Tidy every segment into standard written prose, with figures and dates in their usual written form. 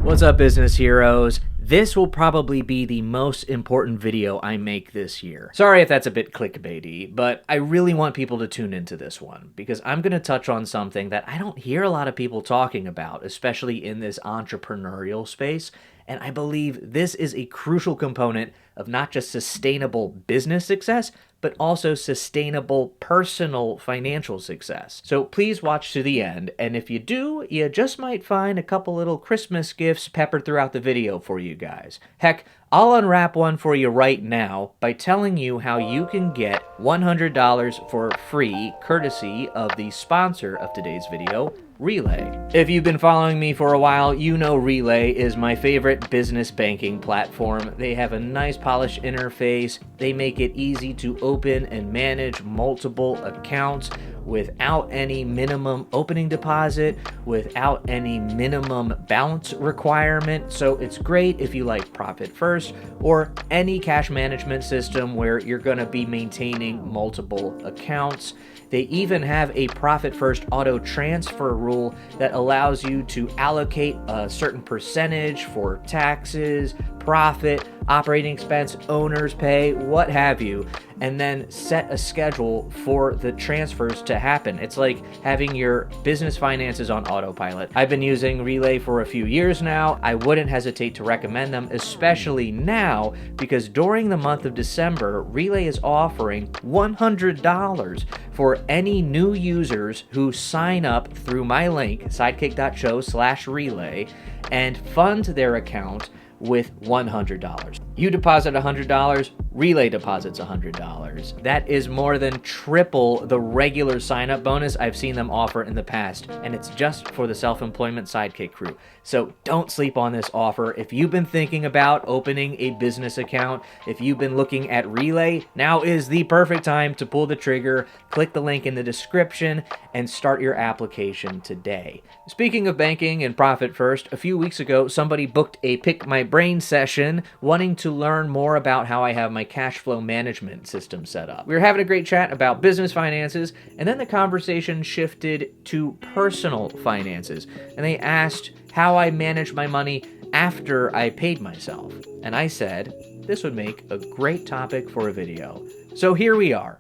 What's up, business heroes? This will probably be the most important video I make this year. Sorry if that's a bit clickbaity, but I really want people to tune into this one because I'm going to touch on something that I don't hear a lot of people talking about, especially in this entrepreneurial space. And I believe this is a crucial component of not just sustainable business success, but also sustainable personal financial success. So please watch to the end, and if you do, you just might find a couple little Christmas gifts peppered throughout the video for you guys. Heck, I'll unwrap one for you right now by telling you how you can get $100 for free courtesy of the sponsor of today's video, Relay. If you've been following me for a while, you know Relay is my favorite business banking platform. They have a nice polished interface. They make it easy to open and manage multiple accounts without any minimum opening deposit, without any minimum balance requirement. So it's great if you like Profit First or any cash management system where you're going to be maintaining multiple accounts. They even have a Profit First auto transfer rule that allows you to allocate a certain percentage for taxes, profit, operating expense, owner's pay, what have you, and then set a schedule for the transfers to happen. It's like having your business finances on autopilot. I've been using Relay for a few years now. I wouldn't hesitate to recommend them, especially now, because during the month of December, Relay is offering $100 for any new users who sign up through my link, sidekick.show/relay, and fund their account with $100. You deposit $100, Relay deposits $100. That is more than triple the regular sign-up bonus I've seen them offer in the past, and it's just for the self-employment Sidekick crew. So don't sleep on this offer. If you've been thinking about opening a business account, if you've been looking at Relay, now is the perfect time to pull the trigger. Click the link in the description and start your application today. Speaking of banking and Profit First, a few weeks ago, somebody booked a Pick My Brain session wanting to learn more about how I have my cash flow management system set up. We were having a great chat about business finances, and then the conversation shifted to personal finances, and they asked how I manage my money after I paid myself. And I said, this would make a great topic for a video. So here we are.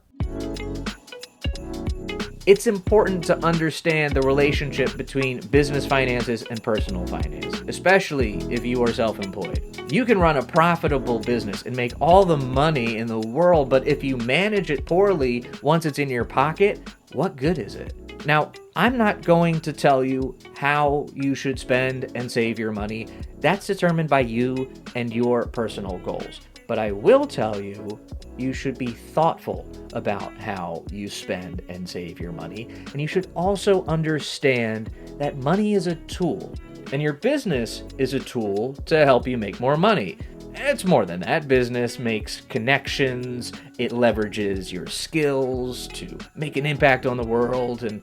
It's important to understand the relationship between business finances and personal finance, especially if you are self-employed. You can run a profitable business and make all the money in the world, but if you manage it poorly once it's in your pocket, what good is it? Now, I'm not going to tell you how you should spend and save your money. That's determined by you and your personal goals. But I will tell you, you should be thoughtful about how you spend and save your money. And you should also understand that money is a tool, and your business is a tool to help you make more money. It's more than that. Business makes connections, it leverages your skills to make an impact on the world and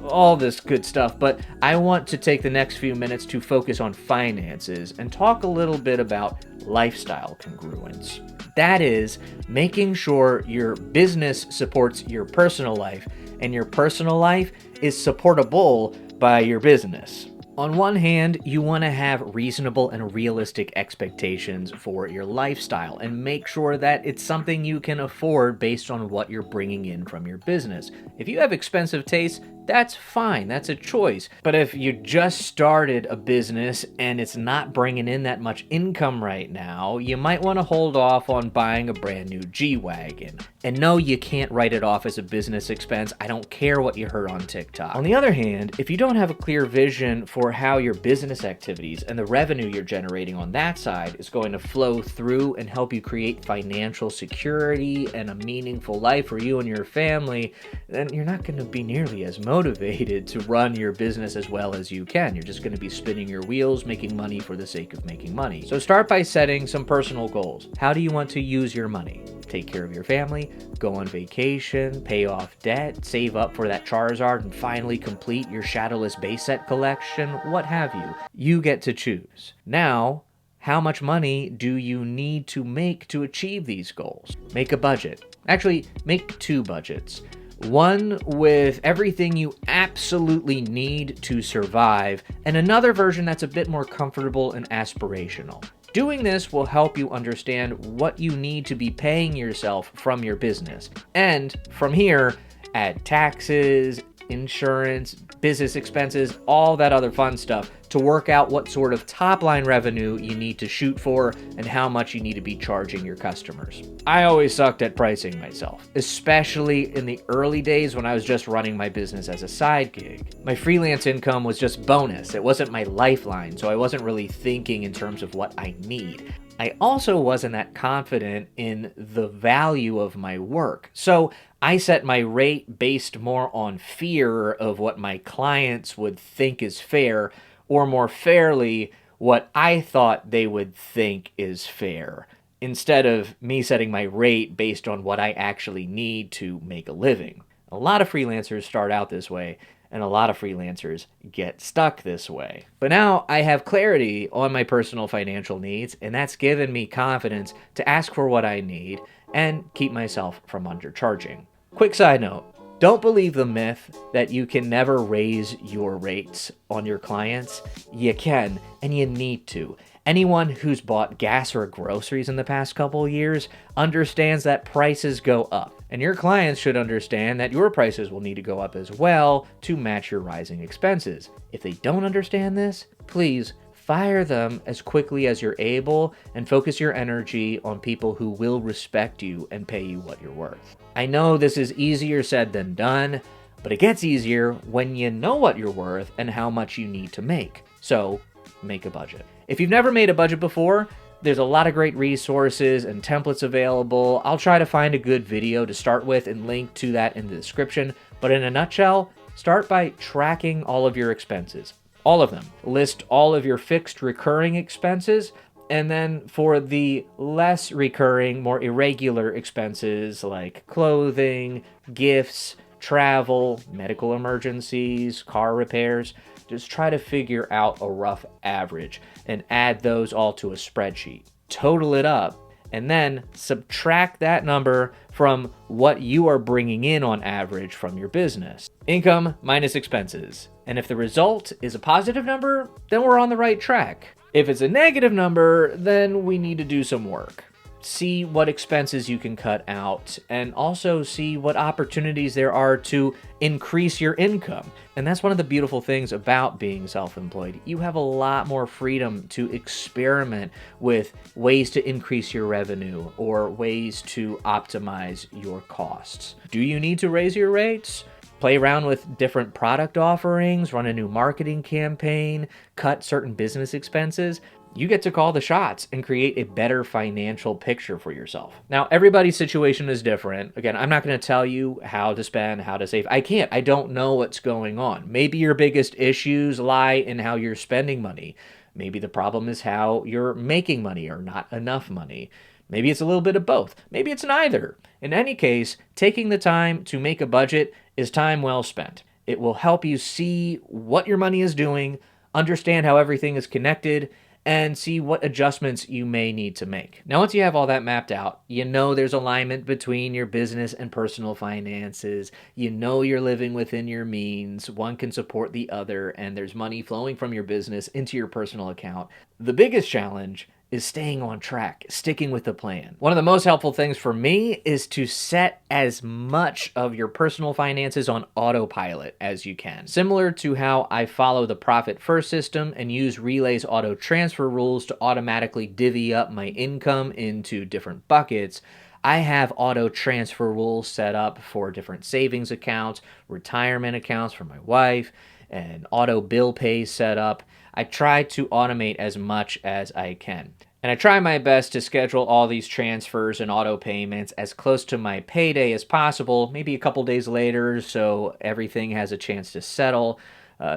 all this good stuff. But I want to take the next few minutes to focus on finances and talk a little bit about lifestyle congruence. That is, making sure your business supports your personal life and your personal life is supportable by your business. On one hand, you want to have reasonable and realistic expectations for your lifestyle and make sure that it's something you can afford based on what you're bringing in from your business. If you have expensive tastes, that's fine, that's a choice. But if you just started a business and it's not bringing in that much income right now, you might want to hold off on buying a brand new G-Wagon. And no, you can't write it off as a business expense. I don't care what you heard on TikTok. On the other hand, if you don't have a clear vision for how your business activities and the revenue you're generating on that side is going to flow through and help you create financial security and a meaningful life for you and your family, then you're not going to be nearly as motivated to run your business as well as you can. You're just going to be spinning your wheels, making money for the sake of making money. So start by setting some personal goals. How do you want to use your money? Take care of your family, go on vacation, pay off debt, save up for that Charizard, and finally complete your Shadowless base set collection, what have you. You get to choose. Now, how much money do you need to make to achieve these goals? Make a budget. Actually, make two budgets. One with everything you absolutely need to survive, and another version that's a bit more comfortable and aspirational. Doing this will help you understand what you need to be paying yourself from your business. And from here, add taxes, insurance, business expenses, all that other fun stuff to work out what sort of top-line revenue you need to shoot for and how much you need to be charging your customers. I always sucked at pricing myself, especially in the early days when I was just running my business as a side gig. My freelance income was just bonus. It wasn't my lifeline, so I wasn't really thinking in terms of what I need. I also wasn't that confident in the value of my work. So I set my rate based more on fear of what my clients would think is fair, or more fairly, what I thought they would think is fair, instead of me setting my rate based on what I actually need to make a living. A lot of freelancers start out this way, and a lot of freelancers get stuck this way. But now I have clarity on my personal financial needs, and that's given me confidence to ask for what I need and keep myself from undercharging. Quick side note, don't believe the myth that you can never raise your rates on your clients. You can, and you need to. Anyone who's bought gas or groceries in the past couple of years understands that prices go up. And your clients should understand that your prices will need to go up as well to match your rising expenses. If they don't understand this, please fire them as quickly as you're able and focus your energy on people who will respect you and pay you what you're worth. I know this is easier said than done, but it gets easier when you know what you're worth and how much you need to make. So make a budget. If you've never made a budget before, there's a lot of great resources and templates available. I'll try to find a good video to start with and link to that in the description. But in a nutshell, start by tracking all of your expenses. All of them. List all of your fixed recurring expenses. And then for the less recurring, more irregular expenses like clothing, gifts, travel, medical emergencies, car repairs, just try to figure out a rough average and add those all to a spreadsheet. Total it up and then subtract that number from what you are bringing in on average from your business. Income minus expenses. And if the result is a positive number, then we're on the right track. If it's a negative number, then we need to do some work. See what expenses you can cut out, and also see what opportunities there are to increase your income. And that's one of the beautiful things about being self-employed. You have a lot more freedom to experiment with ways to increase your revenue or ways to optimize your costs. Do you need to raise your rates? Play around with different product offerings, run a new marketing campaign, cut certain business expenses. You get to call the shots and create a better financial picture for yourself. Now, everybody's situation is different. Again, I'm not going to tell you how to spend, how to save. I can't. I don't know what's going on. Maybe your biggest issues lie in how you're spending money. Maybe the problem is how you're making money or not enough money. Maybe it's a little bit of both. Maybe it's neither. In any case, taking the time to make a budget is time well spent. It will help you see what your money is doing, understand how everything is connected, and see what adjustments you may need to make. Now, once you have all that mapped out, you know there's alignment between your business and personal finances. You know you're living within your means. One can support the other, and there's money flowing from your business into your personal account. The biggest challenge is staying on track, sticking with the plan. One of the most helpful things for me is to set as much of your personal finances on autopilot as you can. Similar to how I follow the Profit First system and use Relay's auto transfer rules to automatically divvy up my income into different buckets, I have auto transfer rules set up for different savings accounts, retirement accounts for my wife, and auto bill pay set up. I try to automate as much as I can. And I try my best to schedule all these transfers and auto payments as close to my payday as possible, maybe a couple days later, so everything has a chance to settle,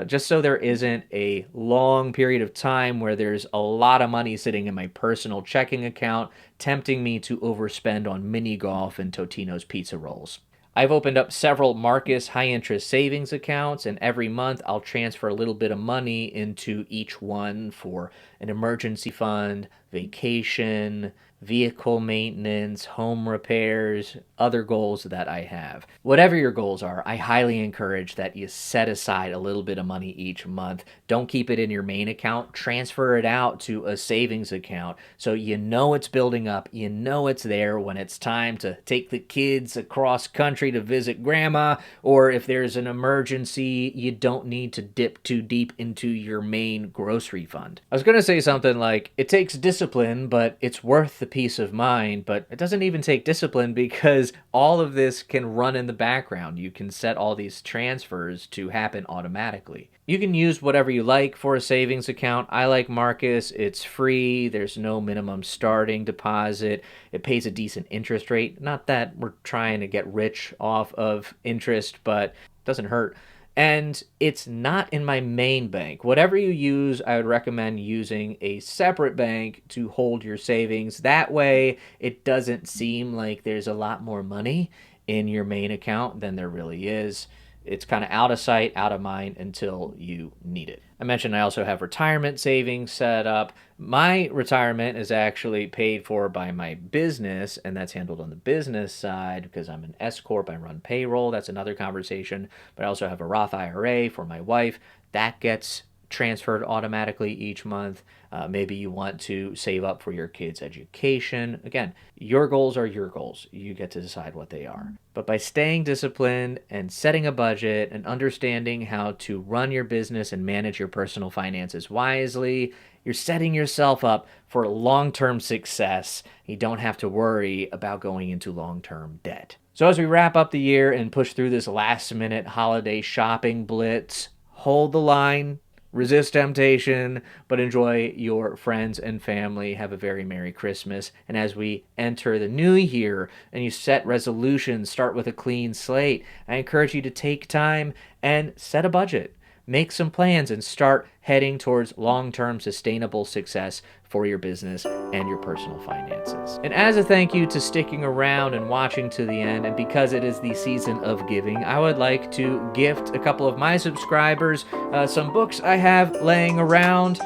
just so there isn't a long period of time where there's a lot of money sitting in my personal checking account, tempting me to overspend on mini golf and Totino's pizza rolls. I've opened up several Marcus high-interest savings accounts, and every month I'll transfer a little bit of money into each one for an emergency fund, vacation, vehicle maintenance, home repairs, other goals that I have. Whatever your goals are, I highly encourage that you set aside a little bit of money each month. Don't keep it in your main account. Transfer it out to a savings account so you know it's building up. You know it's there when it's time to take the kids across country to visit grandma, or if there's an emergency, you don't need to dip too deep into your main grocery fund. I was going to say something like, it takes discipline, but it's worth the peace of mind, but it doesn't even take discipline because all of this can run in the background. You can set all these transfers to happen automatically. You can use whatever you like for a savings account. I like Marcus. It's free. There's no minimum starting deposit. It pays a decent interest rate. Not that we're trying to get rich off of interest, but it doesn't hurt. And it's not in my main bank. Whatever you use, I would recommend using a separate bank to hold your savings. That way, it doesn't seem like there's a lot more money in your main account than there really is. It's kind of out of sight, out of mind until you need it. I mentioned I also have retirement savings set up. My retirement is actually paid for by my business, and that's handled on the business side because I'm an S Corp. I run payroll. That's another conversation. But I also have a Roth IRA for my wife. That gets transferred automatically each month. Maybe you want to save up for your kids' education. Again, your goals are your goals. You get to decide what they are. But by staying disciplined and setting a budget and understanding how to run your business and manage your personal finances wisely, you're setting yourself up for long-term success. You don't have to worry about going into long-term debt. So as we wrap up the year and push through this last-minute holiday shopping blitz, hold the line. Resist temptation, but enjoy your friends and family. Have a very Merry Christmas. And as we enter the new year and you set resolutions, start with a clean slate, I encourage you to take time and set a budget. Make some plans and start heading towards long-term sustainable success for your business and your personal finances. And as a thank you to sticking around and watching to the end, and because it is the season of giving, I would like to gift a couple of my subscribers some books I have laying around.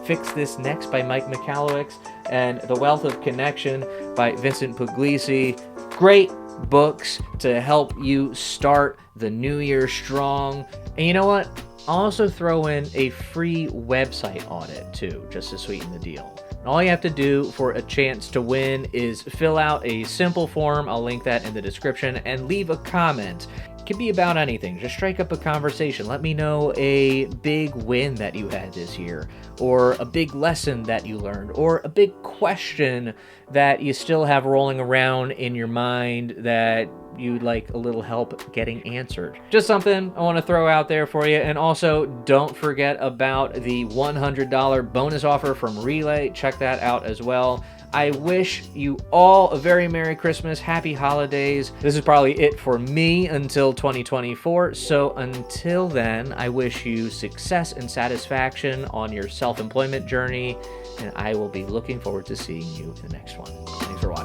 Fix This Next by Mike Michalowicz and The Wealth of Connection by Vincent Puglisi. Great books to help you start the new year strong. And you know what? I'll also throw in a free website audit too, just to sweeten the deal. And all you have to do for a chance to win is fill out a simple form. I'll link that in the description, and leave a comment. It can be about anything. Just strike up a conversation. Let me know a big win that you had this year, or a big lesson that you learned, or a big question that you still have rolling around in your mind that you'd like a little help getting answered. Just something I want to throw out there for you. And also, don't forget about the $100 bonus offer from Relay. Check that out as well. I wish you all a very Merry Christmas, Happy Holidays. This is probably it for me until 2024. So until then, I wish you success and satisfaction on your self-employment journey, and I will be looking forward to seeing you in the next one. Thanks for watching.